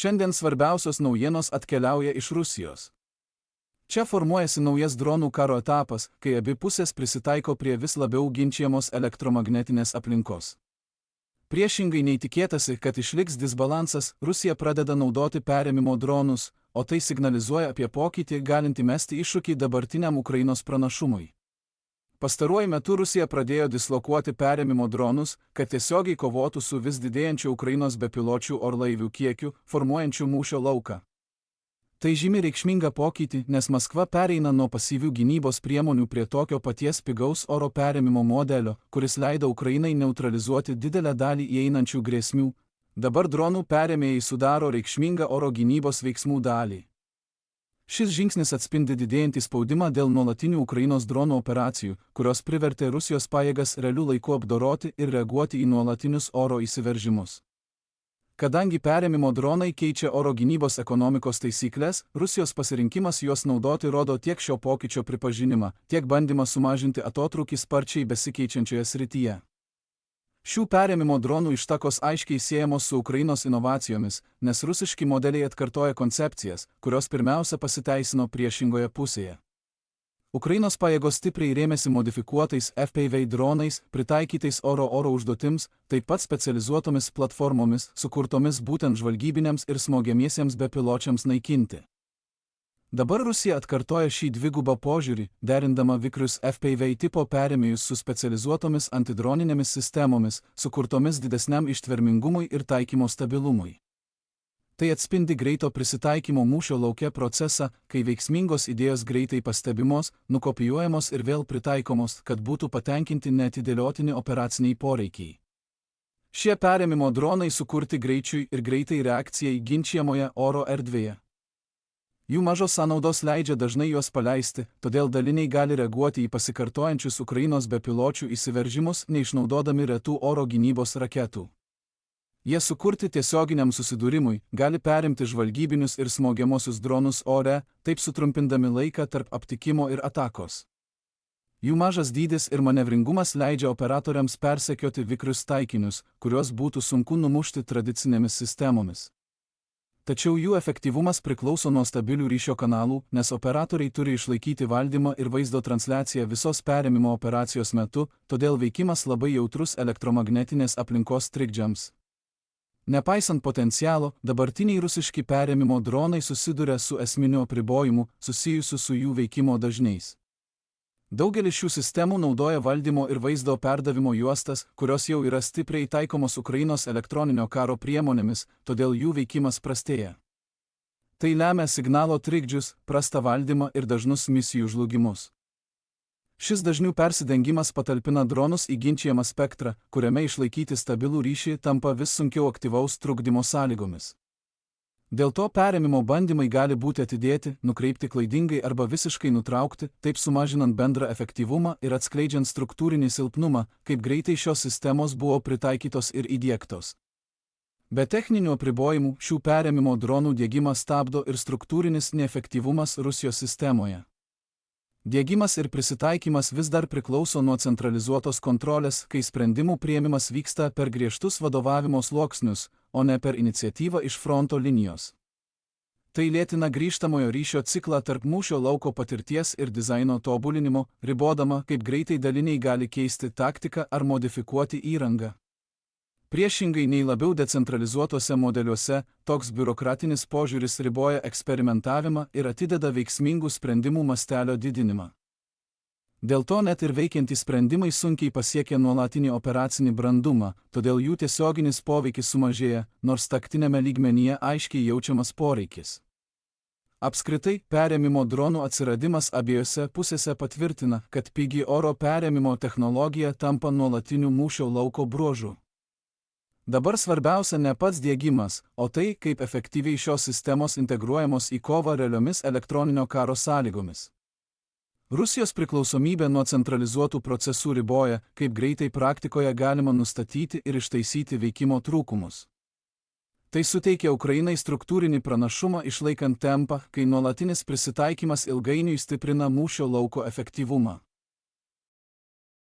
Šiandien svarbiausios naujienos atkeliauja iš Rusijos. Čia formuojasi naujas dronų karo etapas, kai abi pusės prisitaiko prie vis labiau ginčijamos elektromagnetinės aplinkos. Priešingai nei tikėtasi, kad išliks disbalansas, Rusija pradeda naudoti perėmimo dronus, o tai signalizuoja apie pokytį galintį mesti iššūkį dabartiniam Ukrainos pranašumui. Pastaruoju metu Rusija pradėjo dislokuoti perėmimo dronus, kad tiesiogiai kovotų su vis didėjančiu Ukrainos bepiločių orlaivių kiekiu, formuojančiu mūšio lauką. Tai žymi reikšmingą pokytį, nes Maskva pereina nuo pasyvių gynybos priemonių prie tokio paties pigaus oro perėmimo modelio, kuris leido Ukrainai neutralizuoti didelę dalį įeinančių grėsmių. Dabar dronų perėmėjai sudaro reikšmingą oro gynybos veiksmų dalį. Šis žingsnis atspindi didėjantį spaudimą dėl nuolatinių Ukrainos dronų operacijų, kurios privertė Rusijos pajėgas realiu laiku apdoroti ir reaguoti į nuolatinius oro įsiveržimus. Kadangi perėmimo dronai keičia oro gynybos ekonomikos taisyklės, Rusijos pasirinkimas juos naudoti rodo tiek šio pokyčio pripažinimą, tiek bandymą sumažinti atotrūkį sparčiai besikeičiančioje srityje. Šių perėmimo dronų ištakos aiškiai siejamos su Ukrainos inovacijomis, nes rusiški modeliai atkartoja koncepcijas, kurios pirmiausia pasiteisino priešingoje pusėje. Ukrainos pajėgos stipriai rėmėsi modifikuotais FPV dronais, pritaikytais oro užduotims, taip pat specializuotomis platformomis, sukurtomis būtent žvalgybiniams ir smogiamiesiems bepiločiams naikinti. Dabar Rusija atkartoja šį dvigubą požiūrį, derindama vikrius FPV tipo perėmėjus su specializuotomis antidroninėmis sistemomis, sukurtomis didesniam ištvermingumui ir taikymo stabilumui. Tai atspindi greito prisitaikymo mūšio lauke procesą, kai veiksmingos idėjos greitai pastebimos, nukopijuojamos ir vėl pritaikomos, kad būtų patenkinti neatidėliotini operaciniai poreikiai. Šie perėmimo dronai sukurti greičiui ir greitai reakcijai ginčiamoje oro erdvėje. Jų mažos sąnaudos leidžia dažnai juos paleisti, todėl daliniai gali reaguoti į pasikartojančius Ukrainos bepiločių įsiveržimus, neišnaudodami retų oro gynybos raketų. Jie sukurti tiesioginiam susidūrimui, gali perimti žvalgybinius ir smogiamosius dronus ore, taip sutrumpindami laiką tarp aptikimo ir atakos. Jų mažas dydis ir manevringumas leidžia operatoriams persekioti vikrius taikinius, kuriuos būtų sunku numušti tradicinėmis sistemomis. Tačiau jų efektyvumas priklauso nuo stabilių ryšio kanalų, nes operatoriai turi išlaikyti valdymą ir vaizdo transliaciją visos perėmimo operacijos metu, todėl veikimas labai jautrus elektromagnetinės aplinkos trikdžiams. Nepaisant potencialo, dabartiniai rusiški perėmimo dronai susiduria su esminiu apribojimu, susijusiu su jų veikimo dažniais. Daugelis šių sistemų naudoja valdymo ir vaizdo perdavimo juostas, kurios jau yra stipriai taikomos Ukrainos elektroninio karo priemonėmis, todėl jų veikimas prastėja. Tai lemia signalo trikdžius, prastą valdymą ir dažnus misijų žlugimus. Šis dažnių persidengimas patalpina dronus į ginčijamą spektrą, kuriame išlaikyti stabilų ryšį tampa vis sunkiau aktyvaus trukdymo sąlygomis. Dėl to perėmimo bandymai gali būti atidėti, nukreipti klaidingai arba visiškai nutraukti, taip sumažinant bendrą efektyvumą ir atskleidžiant struktūrinį silpnumą, kaip greitai šios sistemos buvo pritaikytos ir įdiegtos. Be techninių apribojimų, šių perėmimo dronų diegimą stabdo ir struktūrinis neefektyvumas Rusijos sistemoje. Diegimas ir prisitaikymas vis dar priklauso nuo centralizuotos kontrolės, kai sprendimų priėmimas vyksta per griežtus vadovavimo sluoksnius, o ne per iniciatyvą iš fronto linijos. Tai lėtina grįžtamojo ryšio ciklą tarp mūšio lauko patirties ir dizaino tobulinimo, ribodama, kaip greitai daliniai gali keisti taktiką ar modifikuoti įrangą. Priešingai nei labiau decentralizuotose modeliuose, toks biurokratinis požiūris riboja eksperimentavimą ir atideda veiksmingų sprendimų mastelio didinimą. Dėl to net ir veikiantys sprendimai sunkiai pasiekia nuolatinį operacinį brandumą, todėl jų tiesioginis poveikis sumažėja, nors taktinėme lygmenyje aiškiai jaučiamas poreikis. Apskritai, perėmimo dronų atsiradimas abiejose pusėse patvirtina, kad pigi oro perėmimo technologija tampa nuolatiniu mūšio lauko bruožu. Dabar svarbiausia ne pats diegimas, o tai, kaip efektyviai šios sistemos integruojamos į kovą realiomis elektroninio karo sąlygomis. Rusijos priklausomybė nuo centralizuotų procesų riboja, kaip greitai praktikoje galima nustatyti ir ištaisyti veikimo trūkumus. Tai suteikia Ukrainai struktūrinį pranašumą išlaikant tempą, kai nuolatinis prisitaikymas ilgainiui stiprina mūšio lauko efektyvumą.